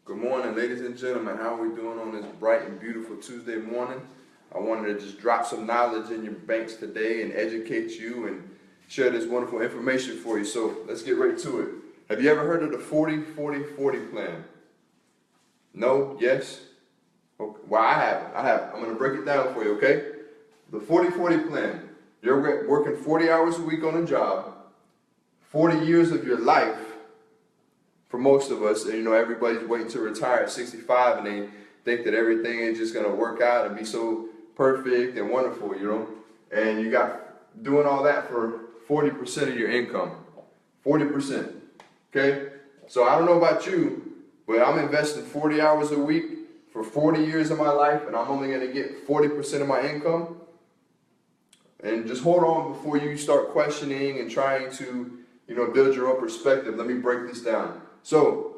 Good morning, ladies and gentlemen. How are we doing on this bright and beautiful Tuesday morning? I wanted to just drop some knowledge in your banks today and educate you and share this wonderful information for you. So let's get right to it. Have you ever heard of the 40-40-40 plan? No? Yes? Okay. Well, I have. I'm going to break it down for you, okay? The 40-40 plan. You're working 40 hours a week on a job, 40 years of your life. For most of us, everybody's waiting to retire at 65 and they think that everything is just going to work out and be so perfect and wonderful, and you got doing all that for 40% of your income. 40%. Okay? So I don't know about you, but I'm investing 40 hours a week for 40 years of my life, and I'm only going to get 40% of my income. And just hold on before you start questioning and trying to, build your own perspective. Let me break this down. So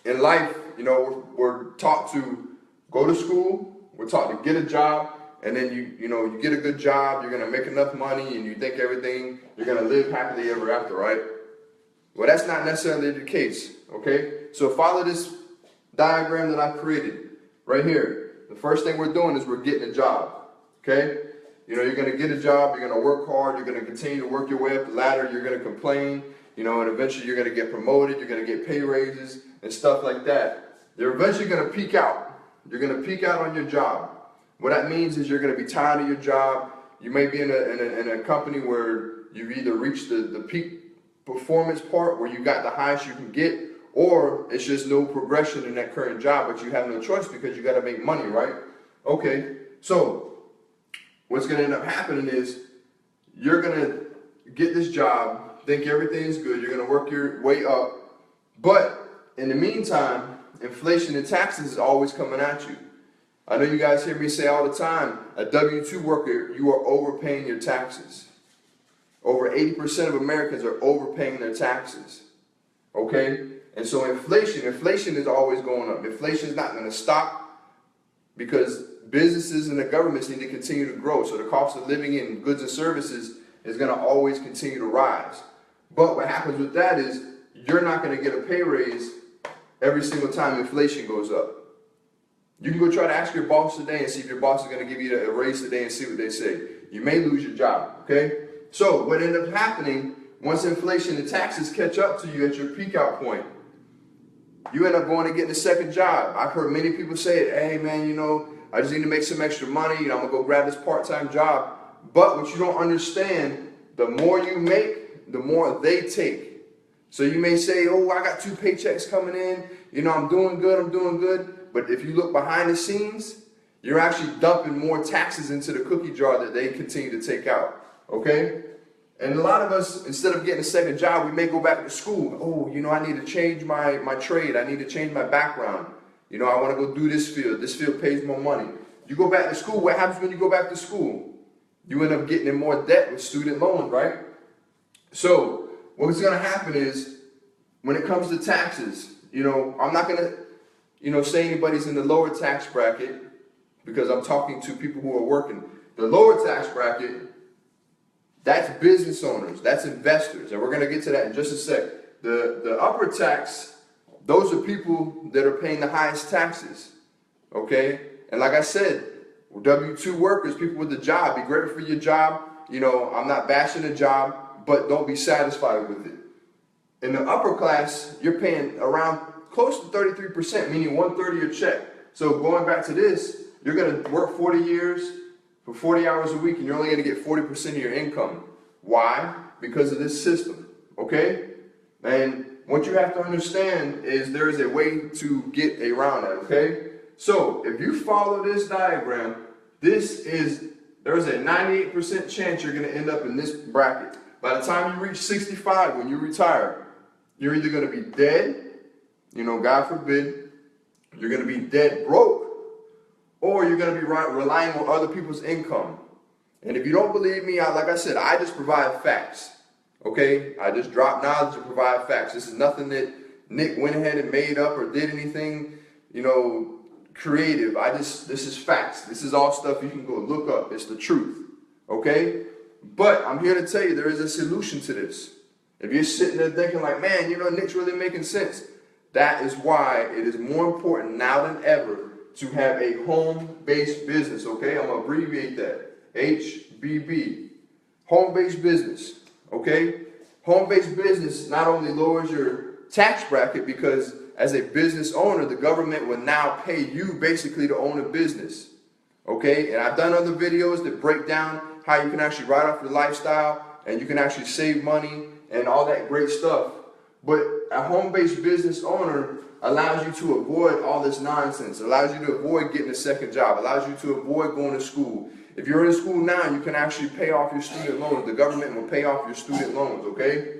in life, we're taught to go to school, we're taught to get a job, and then you get a good job, you're gonna make enough money, and you think everything, you're gonna live happily ever after, right? Well, that's not necessarily the case, okay? So follow this diagram that I created right here. The first thing we're doing is we're getting a job, okay? You're gonna get a job, you're gonna work hard, you're gonna continue to work your way up the ladder, you're gonna complain, and eventually you're going to get promoted, you're going to get pay raises and stuff like that. You're eventually going to peak out. You're going to peak out on your job. What that means is you're going to be tired of your job. You may be in a company where you've either reached the peak performance part where you got the highest you can get, or it's just no progression in that current job, but you have no choice because you got to make money, right? Okay, so what's going to end up happening is you're going to get this job, think everything's good, you're going to work your way up, but in the meantime, inflation and taxes is always coming at you. I know you guys hear me say all the time, a W-2 worker, you are overpaying your taxes. Over 80% of Americans are overpaying their taxes, okay? And so inflation is always going up. Inflation is not going to stop because businesses and the governments need to continue to grow, so the cost of living in goods and services is going to always continue to rise. But what happens with that is you're not going to get a pay raise every single time inflation goes up. You can go try to ask your boss today and see if your boss is going to give you a raise today and see what they say. You may lose your job, okay? So what ends up happening, once inflation and taxes catch up to you at your peak out point, you end up going and getting a second job. I've heard many people say, hey man, I just need to make some extra money, I'm going to go grab this part-time job. But what you don't understand, the more you make, the more they take. So you may say, oh, I got 2 paychecks coming in, I'm doing good. But if you look behind the scenes, you're actually dumping more taxes into the cookie jar that they continue to take out, okay? And a lot of us, instead of getting a second job, we may go back to school. Oh, I need to change my trade. I need to change my background. I want to go do this field. This field pays more money. You go back to school. What happens when you go back to school? You end up getting in more debt with student loans, right? So what's going to happen is when it comes to taxes, I'm not going to, say anybody's in the lower tax bracket because I'm talking to people who are working. The lower tax bracket, that's business owners, that's investors, and we're going to get to that in just a sec. The upper tax, those are people that are paying the highest taxes, okay? And like I said, W-2 workers, people with a job, be grateful for your job. I'm not bashing a job, but don't be satisfied with it. In the upper class, you're paying around close to 33%, meaning 1/3 of your check. So going back to this, you're going to work 40 years for 40 hours a week, and you're only going to get 40% of your income. Why? Because of this system, okay? And what you have to understand is there is a way to get around that, okay? So if you follow this diagram, there's a 98% chance you're going to end up in this bracket. By the time you reach 65, when you retire, you're either going to be dead, God forbid, you're going to be dead broke, or you're going to be relying on other people's income. And if you don't believe me, like I said, I just provide facts, okay? I just drop knowledge and provide facts. This is nothing that Nick went ahead and made up or did anything, creative. This is facts. This is all stuff you can go look up. It's the truth, okay? But I'm here to tell you there is a solution to this. If you're sitting there thinking like, man, Nick's really making sense. That is why it is more important now than ever to have a home-based business, okay? I'm gonna abbreviate that, HBB, home-based business, okay? Home-based business not only lowers your tax bracket, because as a business owner, the government will now pay you basically to own a business, okay? And I've done other videos that break down how you can actually write off your lifestyle and you can actually save money and all that great stuff. But a home-based business owner allows you to avoid all this nonsense, allows you to avoid getting a second job, allows you to avoid going to school. If you're in school now, you can actually pay off your student loans. The government will pay off your student loans, okay?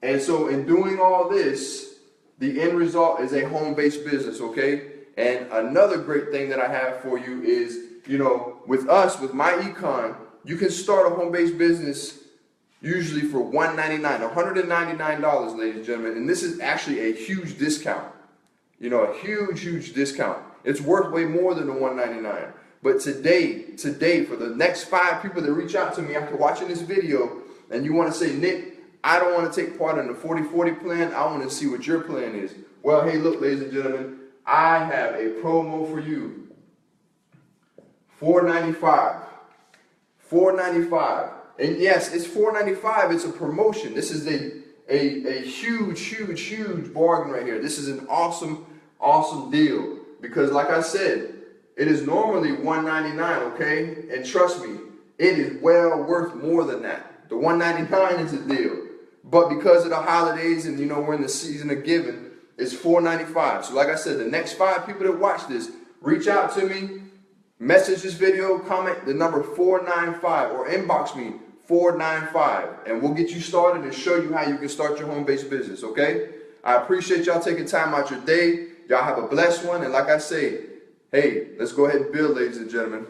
And so in doing all this, the end result is a home-based business, okay? And another great thing that I have for you is, you know, with us, with MyEcon, you can start a home-based business usually for $199, $199, ladies and gentlemen. And this is actually a huge discount. You know, a huge discount. It's worth way more than the $199. But today, for the next 5 people that reach out to me after watching this video, and you want to say, Nick, I don't want to take part in the 40-40 plan, I want to see what your plan is. Well, hey, look, ladies and gentlemen, I have a promo for you. $495. $495. And yes, it's $495. It's a promotion. This is a huge bargain right here. This is an awesome deal. Because like I said, it is normally $199, okay? And trust me, it is well worth more than that. The $199 is a deal. But because of the holidays and, you know, we're in the season of giving, it's $495. So like I said, the next 5 people that watch this, reach out to me, message this video, comment the number 495, or inbox me 495, and we'll get you started and show you how you can start your home-based business, okay? I appreciate y'all taking time out your day. Y'all have a blessed one, and like I say, hey, let's go ahead and build, ladies and gentlemen.